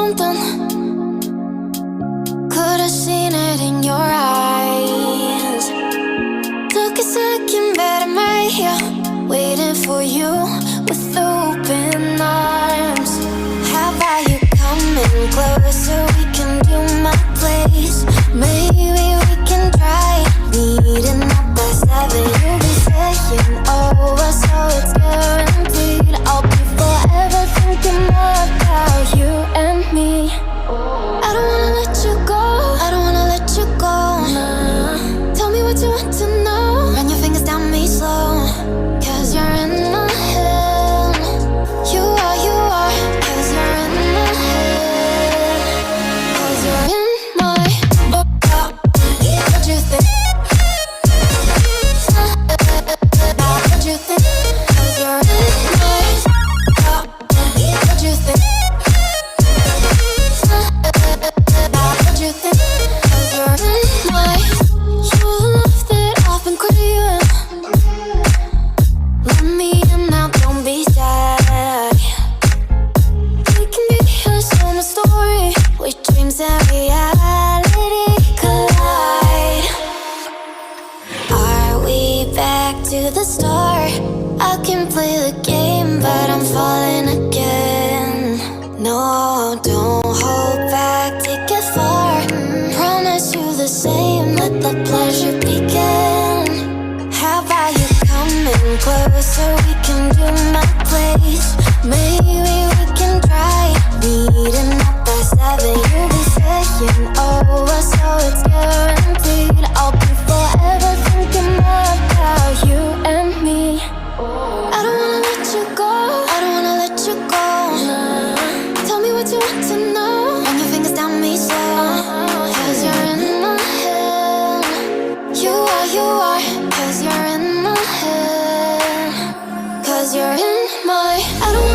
something. Could've seen it in your eyes. Took a second, but I'm right here, waiting for you with open arms. How about you coming closer? We can do my place. Maybe we can try meeting up by 7. You'll be saying over, so it's guaranteed. I'll be forever thinking more about you and me. I don't wanna let you go, I don't wanna let you go. Nah. Tell me what you want to know. Run your fingers down me slow, 'cause you're in my head. You are, 'cause you're in my head. 'Cause you're in my what you think? What you think? 'Cause you're in my what you think? What you think? 'Cause you're in my you love that I've been craving. Let me in now, don't be shy. We can be a summer story where dreams and reality collide. Are we back to the start? I can play the game, but I'm falling again. No, don't hold back, take it far. Promise you the same, let the pleasure begin. How about you coming closer? We can do my place. Maybe we can try meeting up by 7. You'll be saying over, so it's guaranteed. I'll be forever thinking more about you and me. I don't wanna let you go, I don't wanna let you go. Nah. Tell me what you want to know. Run your fingers down me slow, 'cause you're in my head. You are, 'cause you're in my head. 'Cause you're in my I don't